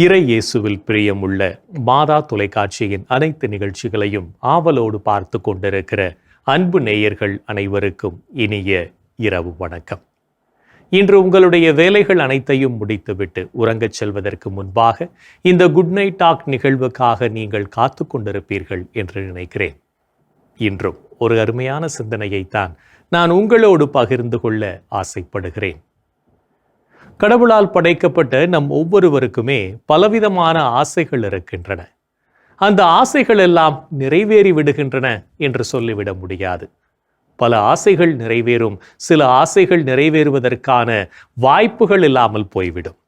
இறை இயேசுவில் பிரியமுள்ள மாதா தொலைக்காட்சியின் அனைத்து நிகழ்ச்சிகளையும் ஆவலோடு பார்த்து கொண்டிருக்கிற அன்பு நேயர்கள் அனைவருக்கும் இனிய இரவு வணக்கம். இன்று உங்களுடைய வேலைகள் அனைத்தையும் முடித்துவிட்டு உறங்கச் செல்வதற்கு முன்பாக இந்த குட் நைட் டாக் நிகழ்வுக்காக நீங்கள் காத்து கொண்டிருப்பீர்கள் என்று நினைக்கிறேன். இன்றும் ஒரு அருமையான சிந்தனையைத்தான் நான் உங்களோடு பகிர்ந்து கொள்ள ஆசைப்படுகிறேன். கடவுளால் படைக்கப்பட்ட நம் ஒவ்வொருவருக்குமே பலவிதமான ஆசைகள் இருக்கின்றன. அந்த ஆசைகள் எல்லாம் நிறைவேறி விடுகின்றன என்று சொல்லிவிட முடியாது. பல ஆசைகள் நிறைவேறும், சில ஆசைகள் நிறைவேறுவதற்கான வாய்ப்புகள் இல்லாமல் போய்விடும்.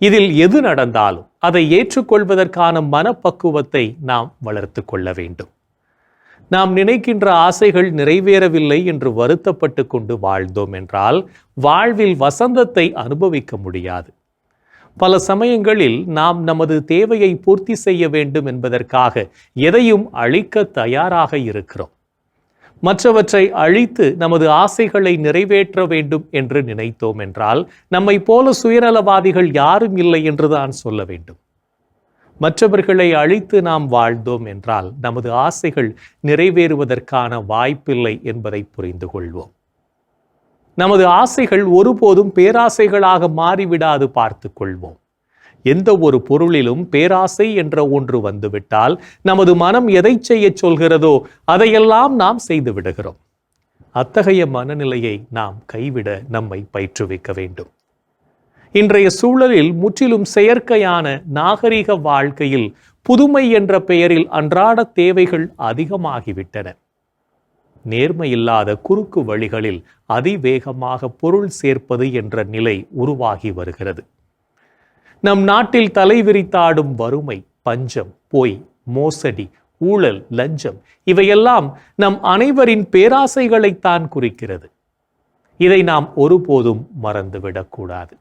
இதில் எது நடந்தாலும் அதை ஏற்றுக்கொள்வதற்கான மனப்பக்குவத்தை நாம் வளர்த்து கொள்ள வேண்டும். நாம் நினைக்கின்ற ஆசைகள் நிறைவேறவில்லை என்று வருத்தப்பட்டு கொண்டு வாழ்ந்தோம் என்றால் வாழ்வில் வசந்தத்தை அனுபவிக்க முடியாது. பல சமயங்களில் நாம் நமது தேவையை பூர்த்தி செய்ய வேண்டும் என்பதற்காக எதையும் அழிக்க தயாராக இருக்கிறோம். மற்றவற்றை அழித்து நமது ஆசைகளை நிறைவேற்ற வேண்டும் என்று நினைத்தோம் என்றால் நம்மை போல சுயநலவாதிகள் யாரும் இல்லை என்றுதான் சொல்ல வேண்டும். மற்றவர்களை அழித்து நாம் வாழ்ந்தோம் என்றால் நமது ஆசைகள் நிறைவேறுவதற்கான வாய்ப்பில்லை என்பதை புரிந்து கொள்வோம். நமது ஆசைகள் ஒருபோதும் பேராசைகளாக மாறிவிடாது பார்த்து கொள்வோம். எந்த ஒரு பொருளிலும் பேராசை என்ற ஒன்று வந்துவிட்டால் நமது மனம் எதை செய்ய சொல்கிறதோ அதையெல்லாம் நாம் செய்து விடுகிறோம். அத்தகைய மனநிலையை நாம் கைவிட நம்மை பயிற்றுவிக்க வேண்டும். இன்றைய சூழலில் முற்றிலும் செயற்கையான நாகரிக வாழ்க்கையில் புதுமை என்ற பெயரில் அன்றாட தேவைகள் அதிகமாகிவிட்டன. நேர்மையில்லாத குறுக்கு வழிகளில் அதிவேகமாக பொருள் சேர்ப்பது என்ற நிலை உருவாகி வருகிறது. நம் நாட்டில் தலைவிரித்தாடும் வறுமை, பஞ்சம், பொய், மோசடி, ஊழல், லஞ்சம் இவையெல்லாம் நம் அனைவரின் பேராசைகளைத்தான் குறிக்கிறது. இதை நாம் ஒருபோதும் மறந்துவிடக்கூடாது.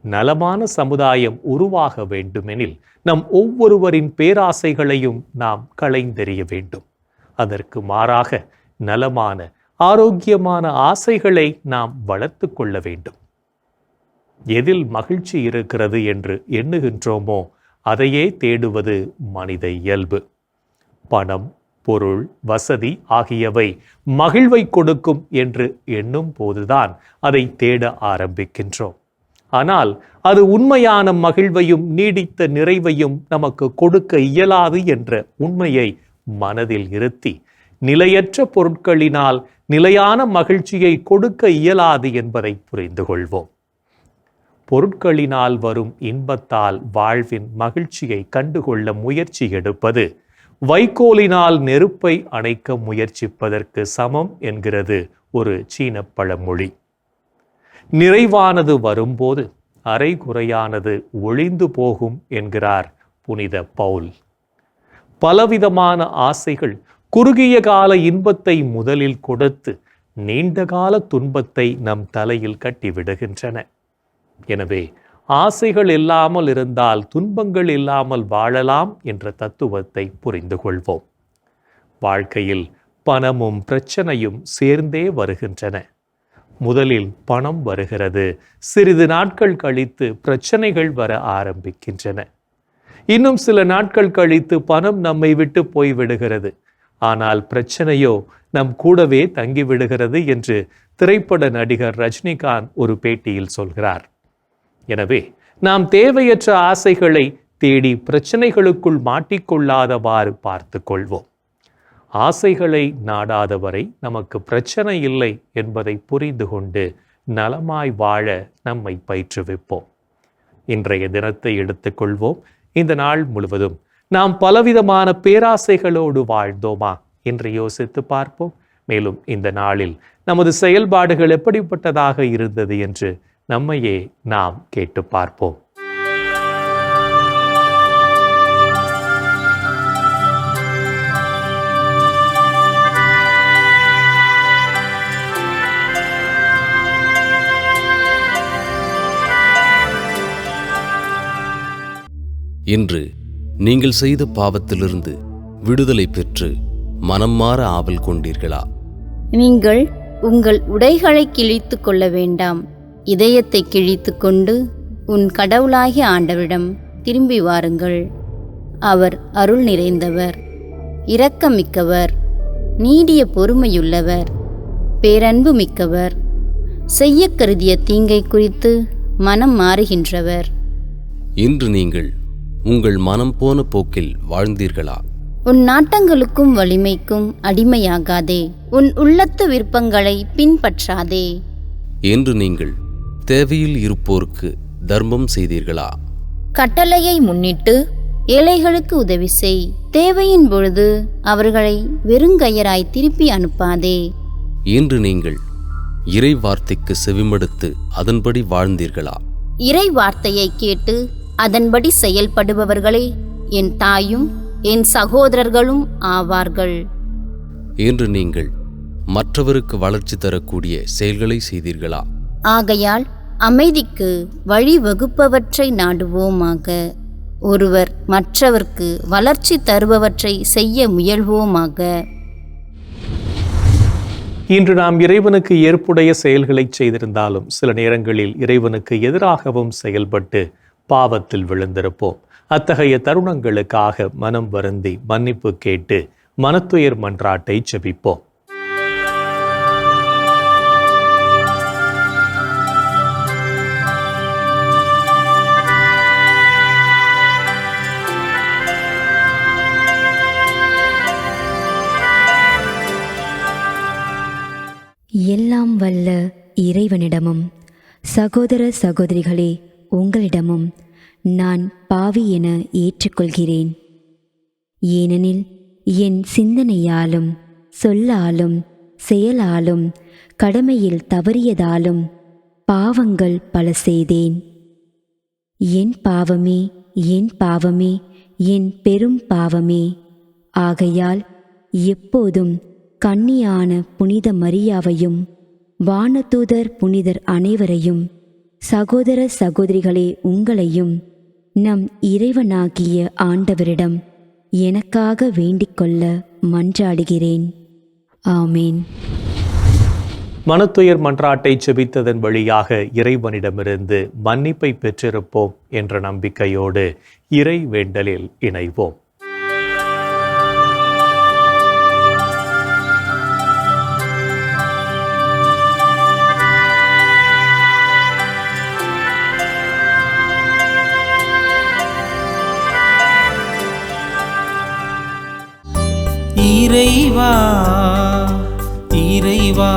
நலமான சமுதாயம் உருவாக வேண்டுமெனில் நம் ஒவ்வொருவரின் பேராசைகளையும் நாம் களைந்தெறிய வேண்டும். அதற்கு மாறாக நலமான ஆரோக்கியமான ஆசைகளை நாம் வளர்த்து கொள்ள வேண்டும். எதில் மகிழ்ச்சி இருக்கிறது என்று எண்ணுகின்றோமோ அதையே தேடுவது மனித இயல்பு. பணம், பொருள், வசதி ஆகியவை மகிழ்வை கொடுக்கும் என்று எண்ணும் போதுதான் அதை தேட ஆரம்பிக்கின்றோம். ஆனால் அது உண்மையான மகிழ்வையும் நீடித்த நிறைவையும் நமக்கு கொடுக்க இயலாது என்ற உண்மையை மனதில் இருத்தி நிலையற்ற பொருட்களினால் நிலையான மகிழ்ச்சியை கொடுக்க இயலாது என்பதை புரிந்து கொள்வோம். பொருட்களினால் வரும் இன்பத்தால் வாழ்வின் மகிழ்ச்சியை கண்டுகொள்ள முயற்சி எடுப்பது வைக்கோலினால் நெருப்பை அணைக்க முயற்சிப்பதற்கு சமம் என்கிறது ஒரு சீன பழமொழி. நிறைவானது வரும்போது அரைகுறையானது ஒழிந்து போகும் என்கிறார் புனித பவுல். பலவிதமான ஆசைகள் குறுகிய கால இன்பத்தை முதலில் கொடுத்து நீண்டகால துன்பத்தை நம் தலையில் கட்டிவிடுகின்றன. எனவே ஆசைகள் இல்லாமல் இருந்தால் துன்பங்கள் இல்லாமல் வாழலாம் என்ற தத்துவத்தை புரிந்து கொள்வோம். வாழ்க்கையில் பணமும் பிரச்சனையும் சேர்ந்தே வருகின்றன. முதலில் பணம் வருகிறது, சிறிது நாட்கள் கழித்து பிரச்சனைகள் வர ஆரம்பிக்கின்றன. இன்னும் சில நாட்கள் கழித்து பணம் நம்மை விட்டு போய்விடுகிறது, ஆனால் பிரச்சனையோ நம் கூடவே தங்கிவிடுகிறது என்று திரைப்பட நடிகர் ரஜினிகாந்த் ஒரு பேட்டியில் சொல்கிறார். எனவே நாம் தேவையற்ற ஆசைகளை தேடி பிரச்சனைகளுக்குள் மாட்டிக்கொள்ளாதவாறு பார்த்து கொள்வோம். ஆசைகளை நாடாதவரை நமக்கு பிரச்சனை இல்லை என்பதை புரிந்து கொண்டு நலமாய் வாழ நம்மை பயிற்றுவிப்போம். இன்றைய தினத்தை எடுத்துக்கொள்வோம். இந்த நாள் முழுவதும் நாம் பலவிதமான பேராசைகளோடு வாழ்ந்தோமா என்று யோசித்து பார்ப்போம். மேலும் இந்த நாளில் நமது செயல்பாடுகள் எப்படிப்பட்டதாக இருந்தது என்று நம்மையே நாம் கேட்டு பார்ப்போம். இன்று நீங்கள் செய்த பாவத்திலிருந்து விடுதலை பெற்று மனம் மாற ஆவல் கொண்டீர்களா? நீங்கள் உங்கள் உடைகளை கிழித்து கொள்ள வேண்டாம். இதயத்தை கிழித்து கொண்டு உன் கடவுளாகிய ஆண்டவரிடம் திரும்பி வாருங்கள். அவர் அருள் நிறைந்தவர், இரக்கமிக்கவர், நீடிய பொறுமையுள்ளவர், பேரன்பு மிக்கவர், செய்ய கருதிய தீங்கை குறித்து மனம் மாறுகின்றவர். இன்று நீங்கள் உங்கள் மனம் போன போக்கில் வாழ்ந்தீர்களா? உன் நாட்டங்களுக்கும் வலிமைக்கும் அடிமையாகாதே, உன் உள்ளத்து விருப்பங்களை பின்பற்றாதே. என்று நீங்கள் தேவையில் இருப்போருக்கு தர்மம் செய்தீர்களா? கட்டளையை முன்னிட்டு ஏழைகளுக்கு உதவி செய். தேவையின் பொழுது அவர்களை வெறுங்கையராய் திருப்பி அனுப்பாதே. என்று நீங்கள் இறை வார்த்தைக்கு செவிமடுத்து அதன்படி வாழ்ந்தீர்களா? இறை வார்த்தையை கேட்டு அதன்படி செயல்படுபவர்களே என் தாயும் என் சகோதரர்களும் ஆவார்கள். என்று நீங்கள் மற்றவருக்கு வளர்ச்சி தரக்கூடிய செயல்களை செய்தீர்களா? ஆகையால் அமைதிக்கு வழிவகுப்பவற்றை நாடுவோமாக. ஒருவர் மற்றவர்க்கு வளர்ச்சி தருபவற்றை செய்ய முயல்வோமாக. இன்று நாம் இறைவனுக்கு ஏற்புடைய செயல்களை செய்திருந்தாலும் சில நேரங்களில் இறைவனுக்கு எதிராகவும் செயல்பட்டு பாவத்தில் விழுந்திருப்போம். அத்தகைய தருணங்களுக்காக மனம் வருந்தி மன்னிப்பு கேட்டு மனத்துயர் மன்றாட்டை ஜெபிப்போம். எல்லாம் வல்ல இறைவனிடமும் சகோதர சகோதரிகளே உங்களிடமும் நான் பாவி என ஏற்றுக்கொள்கிறேன். ஏனெனில் என் சிந்தனையாலும் சொல்லாலும் செயலாலும் கடமையில் தவறியதாலும் பாவங்கள் பல செய்தேன். என் பாவமே, என் பாவமே, என் பெரும் பாவமே. ஆகையால் எப்போதும் கன்னியான புனித மரியாவையும் வானதூதர் புனிதர் அனைவரையும் சகோதர சகோதரிகளே உங்களையும் நம் இறைவனாகிய ஆண்டவரிடம் எனக்காக வேண்டிக்கொள்ள மன்றாடுகிறேன். ஆமேன். மனத்துயர் மன்றாட்டை ஜெபித்ததன் வழியாக இறைவனிடமிருந்து மன்னிப்பை பெற்றிருப்போம் என்ற நம்பிக்கையோடு இறை வேண்டலில் இணைவோம். இறைவா இறைவா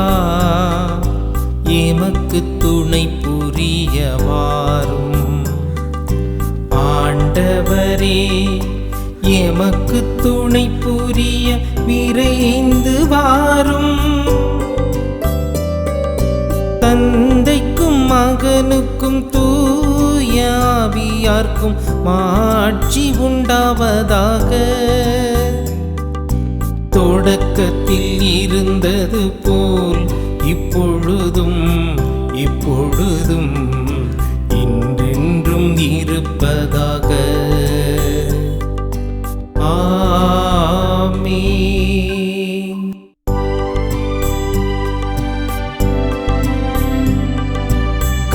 எமக்கு துணை புரிய வாரும். ஆண்டவரே எமக்கு துணை புரிய விரைந்து வாரும். தந்தைக்கும் மகனுக்கும் தூய ஆவியார்க்கும் மாட்சி உண்டாவதாக. தொடக்கத்தில் இருந்தது போல் இப்பொழுதும் இப்பொழுதும் என்றென்றும் இருப்பதாக. ஆமென்.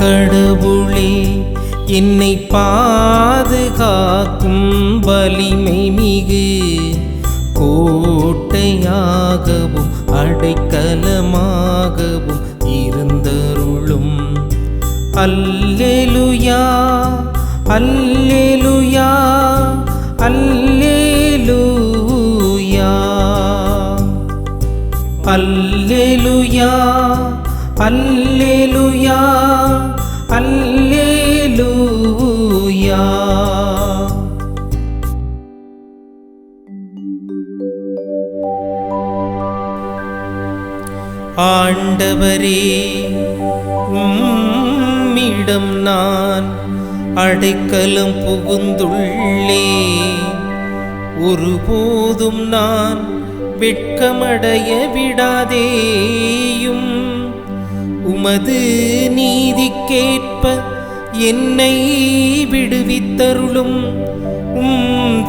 கடவுளே என்னை பாதுகாக்கும் வலிமை மிகு கோட்டையாகவும் அடைக்கலமாகவும் இருந்தருளும். அல்லேலூயா அல்லேலூயா அல்லேலூயா அல்லேலூயா அல்லேலூயா அல்லேலூயா. ஆண்டவரே உம்மிடம் நான் அடைக்கலம் புகுந்துள்ளேன். ஒருபோதும் நான் வெட்கமடைய விடாதேயும். உமது நீதிக்கேற்ப என்னை விடுவித்தருளும்.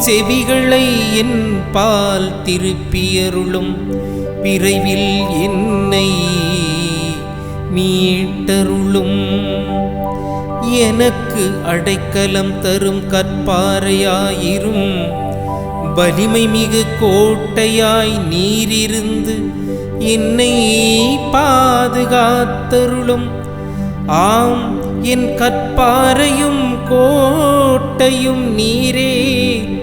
செவிகளை என் பால் திருப்பியருளும். விரைவில் என்னை மீட்டருளும். எனக்கு அடைக்கலம் தரும் கற்பாறையாயிரும். வலிமை மிகு கோட்டையாய் நீரிருந்து என்னை பாதுகாத்தருளும். ஆம், என் கற்பாறையும் கோட்டையும் நீரே.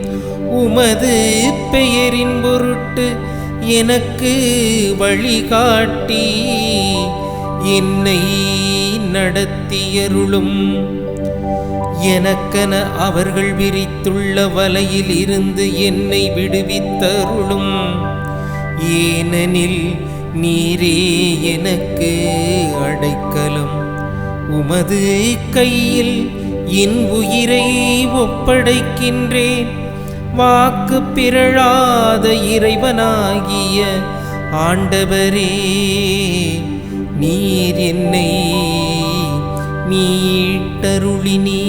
உமது பெயரின் பொருட்டு எனக்கு வழிகாட்டி என்னை நடத்தியருளும். எனக்கென அவர்கள் விரித்துள்ள வலையில் இருந்து என்னை விடுவித்தருளும். ஏனெனில் நீரே எனக்கு அடைக்கலம். உமது கையில் என் உயிரை ஒப்படைக்கின்றேன். வாக்கு பிறழாத இறைவனாகிய ஆண்டவரே, நீர் என்னை மீட்டருளினீர்.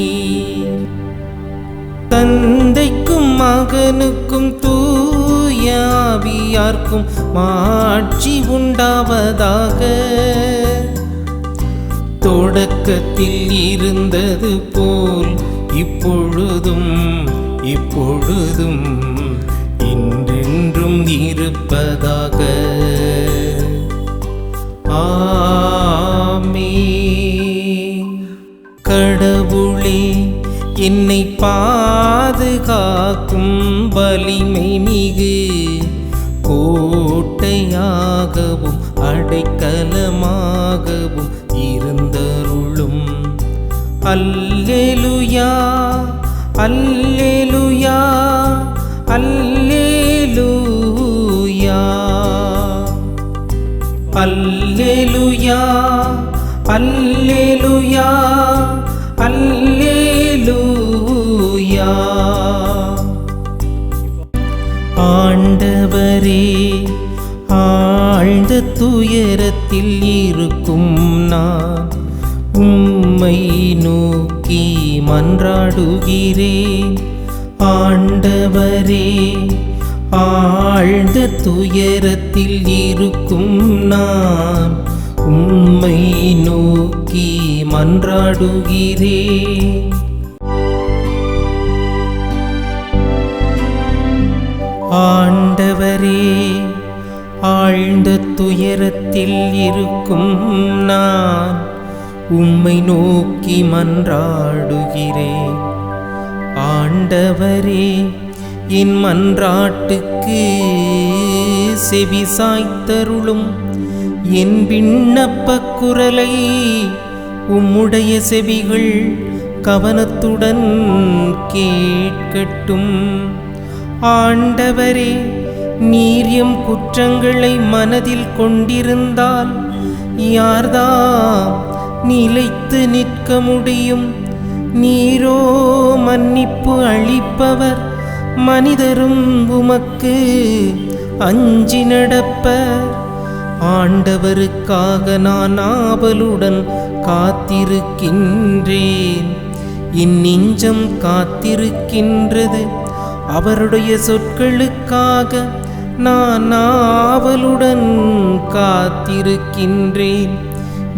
தந்தைக்கும் மகனுக்கும் தூய ஆவியார்க்கும் மாட்சி உண்டாவதாக. தொடக்கத்தில் இருந்தது போல் இப்பொழுதும் இப்பொழுதும் என்றென்றும் இருப்பதாக. ஆமென். கடவுளே, என்னை பாதுகாக்கும் வலிமை மிகு கோட்டையாகவும் அடைக்கலமாகவும் இருந்தருளும். அல்லேலூயா, அல்லேலூயா, அல்லேலூயா, அல்லேலூயா, அல்லேலூயா, அல்லேலூயா. ஆண்டவரே, ஆழ்ந்த துயரத்தில் இருக்கும் நான் உம்மை நோக்கி மன்றாடுகிறேன். ஆண்டவரே, ஆழ்ந்த துயரத்தில் இருக்கும் நான் உம்மை நோக்கி மன்றாடுகிறேன். ஆண்டவரே, ஆழ்ந்த துயரத்தில் இருக்கும் நான் உம்மை நோக்கி மன்றாடுகிறேன். ஆண்டவரே, என் மன்றாட்டுக்கு செவி சாய்த்தருளும். என் விண்ணப்பக் குரலை உம்முடைய செவிகள் கவனத்துடன் கேட்கட்டும். ஆண்டவரே, நீர் எம் குற்றங்களை மனதில் கொண்டிருந்தால் யார்தாம் நிலைத்து நிற்க முடியும்? நீரோ மன்னிப்பு அளிப்பவர், மனிதரும் உமக்கு அஞ்சி நடப்பர். ஆண்டவருக்காக நான் ஆவலுடன் காத்திருக்கின்றேன். என் நெஞ்சம் காத்திருக்கின்றது. அவருடைய சொற்களுக்காக நான் ஆவலுடன் காத்திருக்கின்றேன்.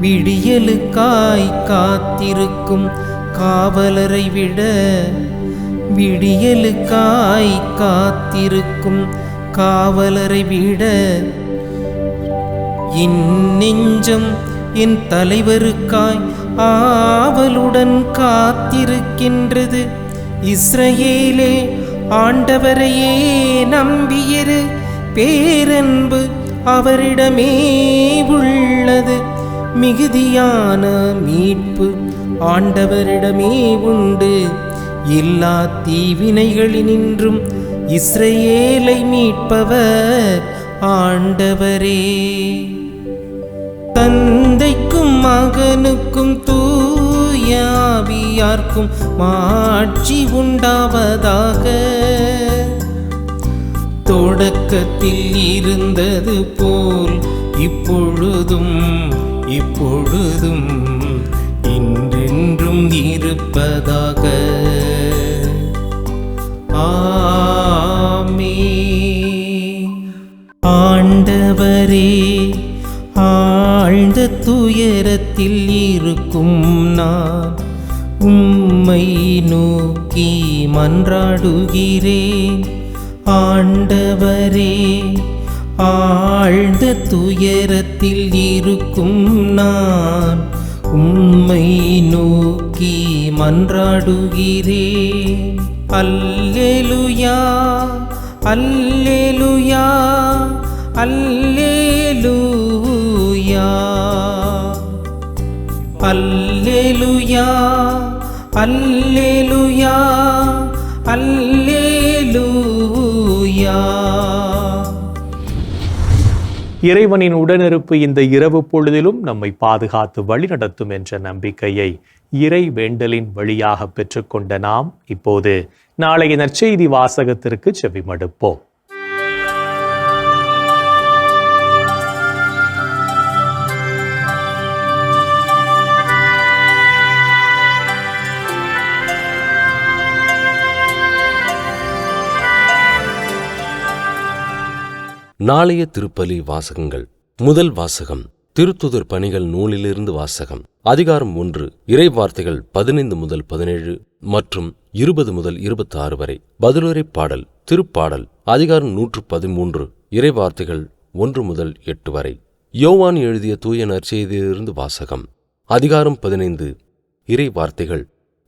விடியலுக்காய் காத்திருக்கும் காவலரை விட, விடியலுக்காய் காத்திருக்கும் காவலரை விட என் நெஞ்சம் என் தலைவருக்காய் ஆவலுடன் காத்திருக்கின்றது. இஸ்ரவேலே, ஆண்டவரையே நம்பியிரு. பேரன்பு அவரிடமே உள்ளது. மிகுதியான மீட்பு ஆண்டவரிடமே உண்டு. எல்லா தீவினைகளினின்றும் இஸ்ரவேலை மீட்பவர் ஆண்டவரே. தந்தைக்கும் மகனுக்கும் தூய ஆவியார்க்கும் மாட்சி உண்டாவதாக. தொடக்கத்தில் இருந்தது போல் இப்பொழுதும் இப்பொழுதும் என்றென்றும் இருப்பதாக. ஆமென். ஆண்டவரே, ஆழ்ந்த துயரத்தில் இருக்கும் நான் உம்மை நோக்கி மன்றாடுகிறேன். ஆண்டவரே, ஆழ்ந்த துயரத்தில் இருக்கும் நான் உம்மை நோக்கி மன்றாடுகிறேன். அல்லேலூயா, அல்லேலூயா, அல்லேலூயா, அல்லேலூயா, அல்லேலூயா, அல்லேலூயா. இறைவனின் உடனிருப்பு இந்த இரவு பொழுதிலும் நம்மை பாதுகாத்து வழிநடத்தும் என்ற நம்பிக்கையை இறை வேண்டலின் வழியாக பெற்றுக்கொண்ட நாம் இப்போது நாளைய நற்செய்தி வாசகத்திற்கு செவிமடுப்போம். நாளைய திருப்பலி வாசகங்கள். முதல் வாசகம் திருத்துதர் பணிகள் நூலிலிருந்து வாசகம். அதிகாரம் 1, இறை வார்த்தைகள் 15 முதல் 17 மற்றும் 20 முதல் 26 வரை. பதிலுரை பாடல். திருப்பாடல் அதிகாரம் 113, இறை வார்த்தைகள் 1 முதல் 8 வரை. யோவான் எழுதிய தூய நற்செய்தியிலிருந்து வாசகம். அதிகாரம் 15, இறை வார்த்தைகள்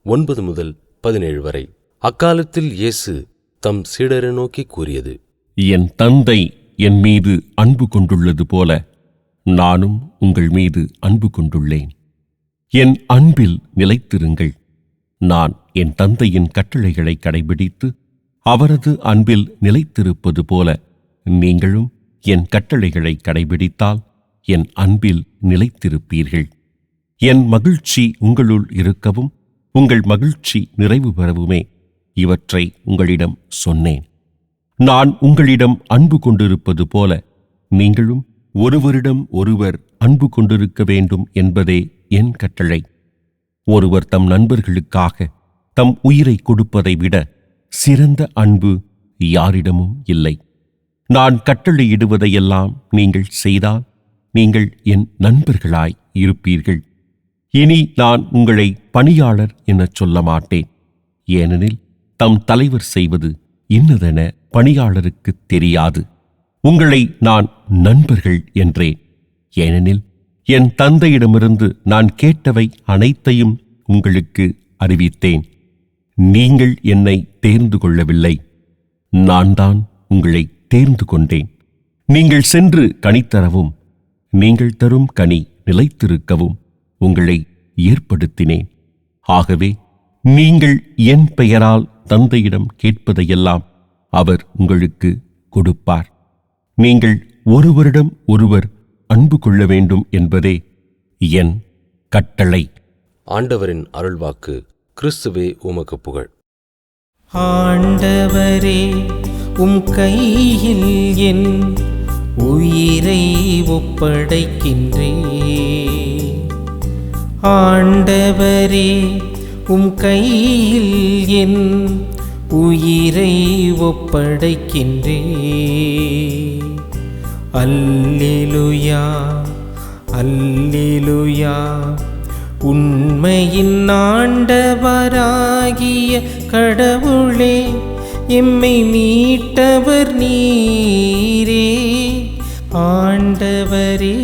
9 முதல் 17 வரை. அக்காலத்தில் இயேசு தம் சீடரை நோக்கி கூறியது: என் தந்தை என் மீது அன்பு கொண்டுள்ளது போல நானும் உங்கள் மீது அன்பு கொண்டுள்ளேன். என் அன்பில் நிலைத்திருங்கள். நான் என் தந்தையின் கட்டளைகளை கடைபிடித்து அவரது அன்பில் நிலைத்திருப்பது போல நீங்களும் என் கட்டளைகளை கடைபிடித்தால் என் அன்பில் நிலைத்திருப்பீர்கள். என் மகிழ்ச்சி உங்களுள் இருக்கவும் உங்கள் மகிழ்ச்சி நிறைவு பெறவுமே இவற்றை உங்களிடம் சொன்னேன். நான் உங்களிடம் அன்பு கொண்டிருப்பது போல நீங்களும் ஒருவரிடம் ஒருவர் அன்பு கொண்டிருக்க வேண்டும் என்பதே என் கட்டளை. ஒருவர் தம் நண்பர்களுக்காக தம் உயிரை கொடுப்பதை விட சிறந்த அன்பு யாரிடமும் இல்லை. நான் கட்டளையிடுவதையெல்லாம் நீங்கள் செய்தால் நீங்கள் என் நண்பர்களாய் இருப்பீர்கள். இனி நான் உங்களை பணியாளர் எனச் சொல்ல மாட்டேன், ஏனெனில் தம் தலைவர் செய்வது இன்னதென பணியாளருக்கு தெரியாது. உங்களை நான் நண்பர்கள் என்றேன், ஏனெனில் என் தந்தையிடமிருந்து நான் கேட்டவை அனைத்தையும் உங்களுக்கு அறிவித்தேன். நீங்கள் என்னை தேர்ந்து கொள்ளவில்லை, நான் தான் உங்களை தேர்ந்து கொண்டேன். நீங்கள் சென்று கனி தரவும் நீங்கள் தரும் கனி நிலைத்திருக்கவும் உங்களை ஏற்படுத்தினேன். ஆகவே நீங்கள் என் பெயரால் தந்தையிடம் கேட்பதையெல்லாம் அவர் உங்களுக்கு கொடுப்பார். நீங்கள் ஒருவரிடம் ஒருவர் அன்பு கொள்ள வேண்டும் என்பதே என் கட்டளை. ஆண்டவரின் அருள்வாக்கு. கிறிஸ்துவே உமக்கு புகழ். ஆண்டவரே, உம் கையில் என் உயிரை ஒப்படைக்கின்றேன். ஆண்டவரே, உம் கையில் என் உயிரை ஒப்படைக்கின்றேன். அல்லேலூயா, அல்லேலூயா. உண்மையின் ஆண்டவராகிய கடவுளே, எம்மை மீட்டவர் நீரே. ஆண்டவரே,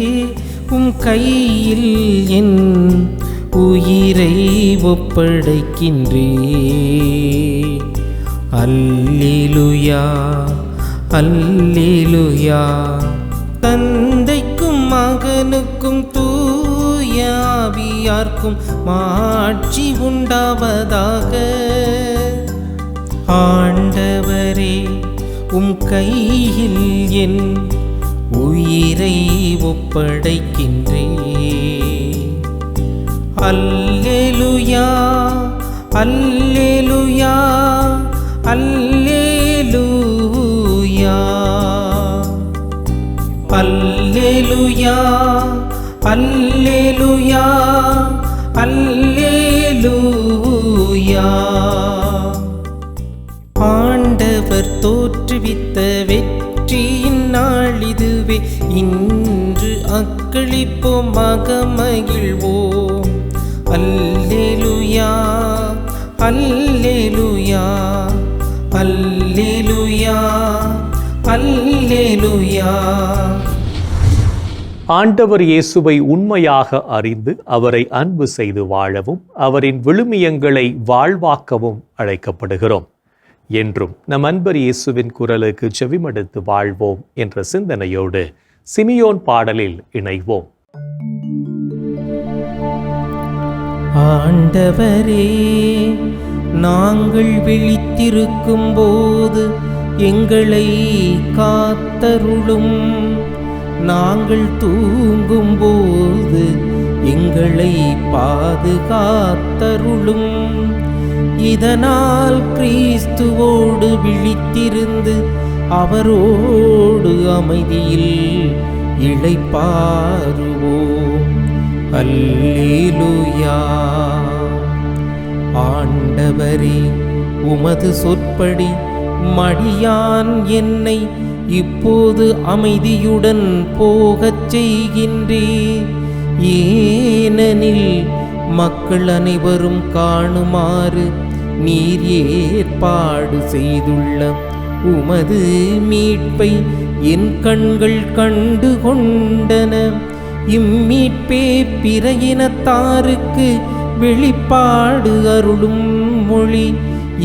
உம் கையில் என் உயிரை ஒப்படைக்கின்றேன். அல்லேலூயா, அல்லேலூயா. தந்தைக்கும் மகனுக்கும் தூய ஆவியார்க்கும் மாட்சி உண்டாவதாக. ஆண்டவரே, உம் கையில் என் உயிரை ஒப்படைக்கின்றேன். அல்லேலூயா, அல்லேலூயா, அல்லேலூயா, அல்லேலூயா, அல்லேலூயா, அல்லேலூயா. ஆண்டவர் தோற்றுவித்த வெற்றியின் நாள் இதுவே. இன்று அக்களிப்போம், மகிழ்வோம். அல்லேலூயா. அல்லேலூயா அல்லேலூயா அல்லேலூயா. ஆண்டவர் இயேசுவை உண்மையாக அறிந்து அவரை அன்பு செய்து வாழவும் அவரின் விழுமியங்களை வாழ்வாக்கவும் அழைக்கப்படுகிறோம். என்றும் நம் அன்பர் இயேசுவின் குரலுக்கு செவிமடுத்து வாழ்வோம் என்ற சிந்தனையோடு சிமியோன் பாடலில் இணைவோம். ஆண்டவரே, நாங்கள் விழித்திருக்கும் போது எங்களை காத்தருளும். நாங்கள் தூங்கும் போது எங்களை பாதுகாத்தருளும். இதனால் கிறிஸ்துவோடு விழித்திருந்து அவரோடு அமைதியில் இளைப்பாறுவோம். அல்லேலூயா. ஆண்டவரே, உமது சொற்படி மடியான் என்னை இப்போது அமைதியுடன் போகச் செய்கின்றேன். ஏனெனில் மக்கள் அனைவரும் காணுமாறு நீர் ஏற்பாடு செய்துள்ள உமது மீட்பை என் கண்கள் கண்டு கொண்டன. இம்மீட்பே பிற இனத்தாருக்கு வெளிப்பாடு அருளும் மொழி.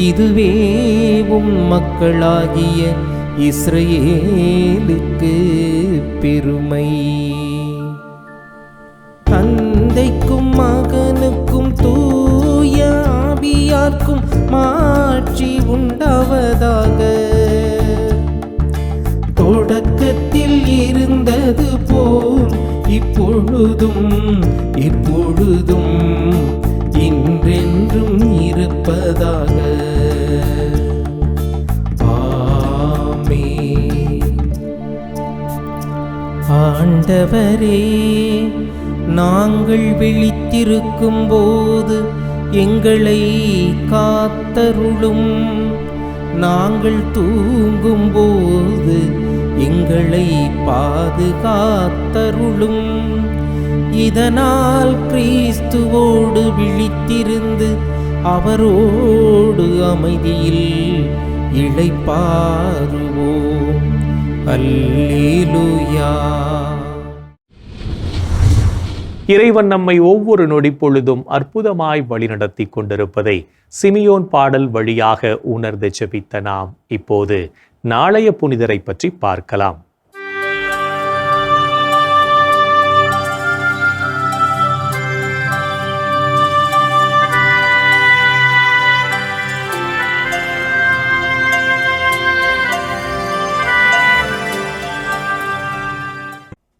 இதுவே உம் மக்களாகிய இஸ்ரவேலுக்கு பெருமை. தந்தைக்கும் மகனுக்கும் தூய ஆவியார்க்கும் மாட்சி உண்டாவதாக. தொடக்கத்தில் இருந்தது போல் இப்பொழுதும் என்றென்றும் இருப்பதாக. ஆமென். ஆண்டவரே, நாங்கள் விழித்திருக்கும் போது எங்களை காத்தருளும். நாங்கள் தூங்கும் போது எங்களை பாதுகாத்தருளும். இதனால் கிறிஸ்துவோடு விழித்திருந்து அவரோடு அமைதியில் இளைப்பாறுவோம். அல்லேலூயா. இறைவன் நம்மை ஒவ்வொரு நொடி பொழுதும் அற்புதமாய் வழிநடத்தி கொண்டிருப்பதை சிமியோன் பாடல் வழியாக உணர்ந்து ஜெபித்த நாம் இப்போது நாளைய புனிதரை பற்றி பார்க்கலாம்.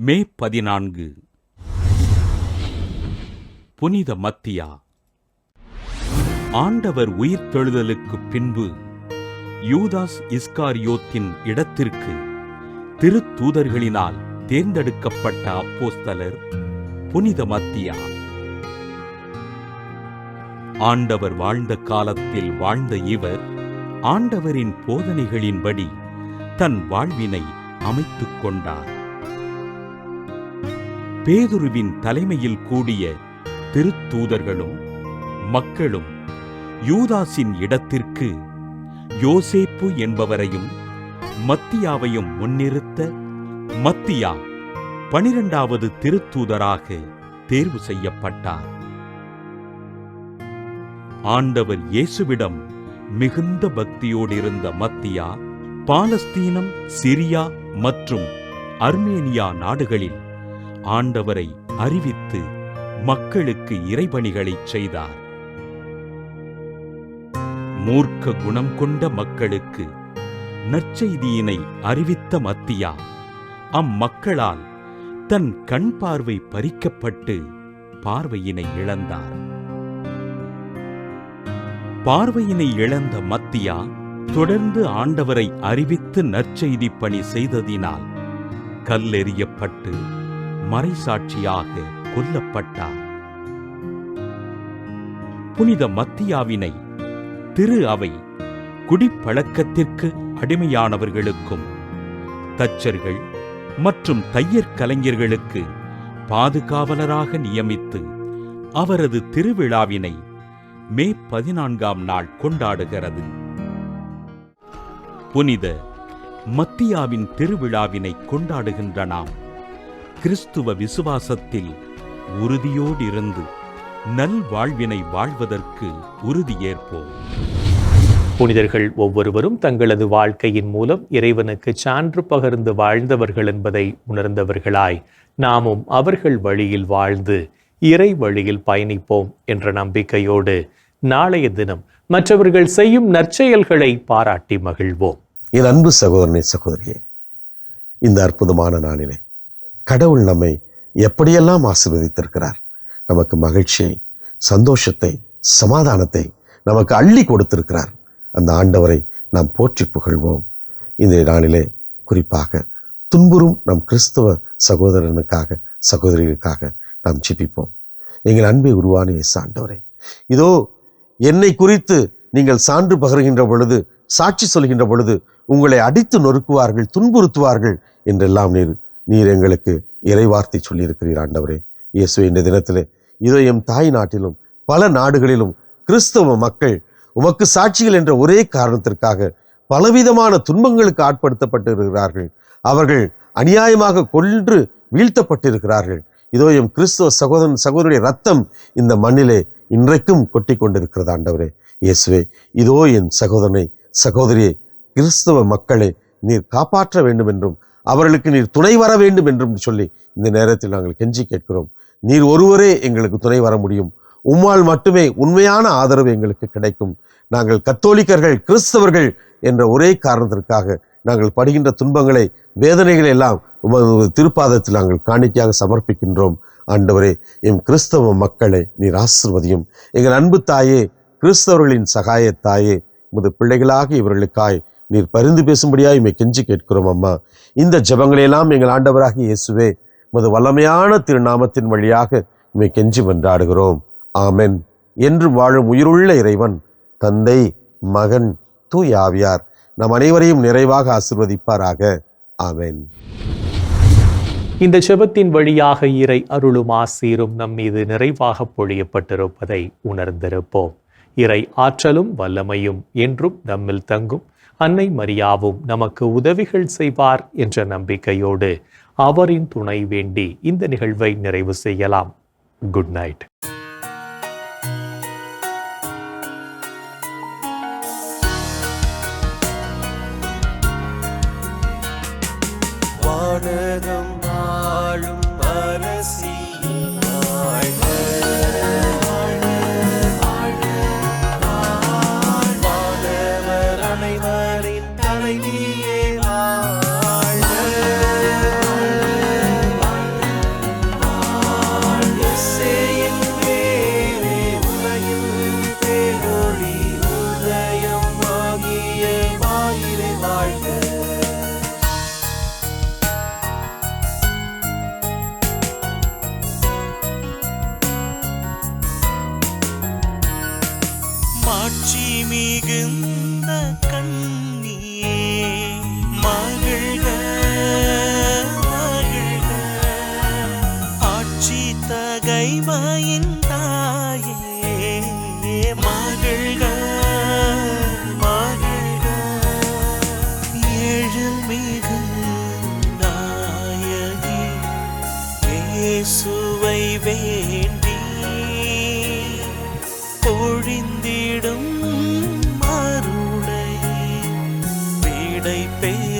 மே 14 புனித மத்தியா. ஆண்டவர் உயிர்த்தெழுதலுக்கு பின்பு யூதாஸ் இஸ்காரியோத்தின் இடத்திற்கு திருத்தூதர்களினால் தேர்ந்தெடுக்கப்பட்ட அப்போஸ்தலர் புனித மத்தியா. ஆண்டவர் வாழ்ந்த காலத்தில் வாழ்ந்த இவர் ஆண்டவரின் போதனைகளின்படி தன் வாழ்வினை அமைத்துக் கொண்டார். பேதுருவின் தலைமையில் கூடிய திருத்தூதர்களும் மக்களும் யூதாசின் இடத்திற்கு யோசேப்பு என்பவரையும் மத்தியாவையும் முன்னிறுத்த மத்தியா 12வது திருத்தூதராக தேர்வு செய்யப்பட்டார். ஆண்டவர் இயேசுவிடம் மிகுந்த பக்தியோடிருந்த மத்தியா பாலஸ்தீனம், சிரியா மற்றும் அர்மேனியா நாடுகளில் ஆண்டவரை அறிவித்து மக்களுக்கு இறைபணிகளைச் செய்தார். மூர்க்க குணம் கொண்ட மக்களுக்கு நற்செய்தியினை அறிவித்த மத்தியா அம்மக்களால் தன் கண் பார்வை பறிக்கப்பட்டு பார்வையினை இழந்தார். பார்வையினை இழந்த மத்தியா தொடர்ந்து ஆண்டவரை அறிவித்து நற்செய்தி பணி செய்ததினால் கல்லெறியப்பட்டு மறைசாட்சியாக கொல்லப்பட்டார். புனித மத்தியாவினை திரு அவை குடிப்பழக்கத்திற்கு அடிமையானவர்களுக்கும் தச்சர்கள் மற்றும் தையற் கலைஞர்களுக்கு பாதுகாவலராக நியமித்து அவரது திருவிழாவினை மே 14ஆம் நாள் கொண்டாடுகிறது. புனித மத்தியாவின் திருவிழாவினை கொண்டாடுகின்ற நாம் கிறிஸ்துவ விசுவாசத்தில் உறுதியோடிருந்து நல்வாழ்வினை வாழ்வதற்கு உறுதியேற்போம். புனிதர்கள் ஒவ்வொருவரும் தங்களது வாழ்க்கையின் மூலம் இறைவனுக்கு சான்று பகர்ந்து வாழ்ந்தவர்கள் என்பதை உணர்ந்தவர்களாய் நாமும் அவர்கள் வழியில் வாழ்ந்து இறை வழியில் பயணிப்போம் என்ற நம்பிக்கையோடு நாளைய தினம் மற்றவர்கள் செய்யும் நற்செயல்களை பாராட்டி மகிழ்வோம். என் அன்பு சகோதரனே, சகோதரியே, இந்த அற்புதமான நாளிலே கடவுள் நம்மை எப்படியெல்லாம் ஆசீர்வதித்திருக்கிறார். நமக்கு மகிழ்ச்சியை, சந்தோஷத்தை, சமாதானத்தை நமக்கு அள்ளி கொடுத்திருக்கிறார். அந்த ஆண்டவரை நாம் போற்றி புகழ்வோம். இந்த நாளிலே குறிப்பாக துன்புறும் நம் கிறிஸ்தவ சகோதரனுக்காக, சகோதரிகளுக்காக நாம் ஜெபிப்போம். எங்கள் அன்பை உருவான இயேசு ஆண்டவரே, இதோ என்னை குறித்து நீங்கள் சான்று பகர்கின்ற பொழுது, சாட்சி சொல்கின்ற பொழுது உங்களை அடித்து நொறுக்குவார்கள், துன்புறுத்துவார்கள் என்றெல்லாம் நீர் எங்களுக்கு இறைவார்த்தை சொல்லியிருக்கிறீர். ஆண்டவரே இயேசுவே, இந்த தினத்திலே இதோ எம் தாய் நாட்டிலும் பல நாடுகளிலும் கிறிஸ்தவ மக்கள் உமக்கு சாட்சிகள் என்ற ஒரே காரணத்திற்காக பலவிதமான துன்பங்களுக்கு ஆட்படுத்தப்பட்டிருக்கிறார்கள். அவர்கள் அநியாயமாக கொன்று வீழ்த்தப்பட்டிருக்கிறார்கள். இதோ எம் கிறிஸ்தவ சகோதரன் சகோதரியுடைய ரத்தம் இந்த மண்ணிலே இன்றைக்கும் கொட்டி கொண்டிருக்கிறது. ஆண்டவரே இயேசுவே, இதோ என் சகோதரனை, சகோதரியை, கிறிஸ்தவ மக்களை நீர் காப்பாற்ற வேண்டும் என்றும் அவர்களுக்கு நீர் துணை வர வேண்டும் என்றும் சொல்லி இந்த நேரத்தில் நாங்கள் கெஞ்சி கேட்கிறோம். நீர் ஒருவரே எங்களுக்கு துணை வர முடியும். உம்மால் மட்டுமே உண்மையான ஆதரவு எங்களுக்கு கிடைக்கும். நாங்கள் கத்தோலிக்கர்கள், கிறிஸ்தவர்கள் என்ற ஒரே காரணத்திற்காக நாங்கள் படுகின்ற துன்பங்களை, வேதனைகளை எல்லாம் உமது திருப்பாதத்தில் நாங்கள் காணிக்கையாக சமர்ப்பிக்கின்றோம். ஆண்டவரே, எம் கிறிஸ்தவ மக்களை நீர் ஆசீர்வதியும். எங்கள் அன்பு தாயே, கிறிஸ்தவர்களின் சகாய தாயே, உமது பிள்ளைகளாக இவர்களுக்காய் நீர் பரிந்து பேசும்படியாக இமை கெஞ்சி கேட்கிறோம். அம்மா, இந்த ஜெபங்களையெல்லாம் எங்கள் ஆண்டவராக இயேசுவே உமது வல்லமையான திருநாமத்தின் வழியாக இமை கெஞ்சி மன்றாடுகிறோம். ஆமென். என்று வாழும் உயிருள்ள இறைவன் தந்தை, மகன், தூய ஆவியார் நம் அனைவரையும் நிறைவாக ஆசீர்வதிப்பாராக. ஆமென். இந்த ஜெபத்தின் வழியாக இறை அருளும் ஆசீரும் நம் மீது நிறைவாக பொழியப்பட்டிருப்பதை உணர்ந்திருப்போம். இறை ஆற்றலும் வல்லமையும் என்றும் நம்மில் தங்கும். அன்னை மரியாவும் நமக்கு உதவிகள் செய்வார் என்ற நம்பிக்கையோடு அவரின் துணை வேண்டி இந்த நிகழ்வை நிறைவு செய்யலாம். Good night. வானகம் ஆளும் அரசி வாழ்க, வானவர் அனைவரின் தலைவியே வாழ்க, இயேசுவின் பேரே உலகில் பேரொளி உதயம் ஆகிய வாயிலே வாழ்க. மாட்சி மிகுந்த கண்ணியே மகிழ்க, மகிழ்க, ஆட்சி தகைமையின் தாயே மகிழ்க, மகிழ்க, எழில் மிகு நாயகி இயேசுவை வேண்டி பொழிந்திடும் அருளை விடை பெய்ய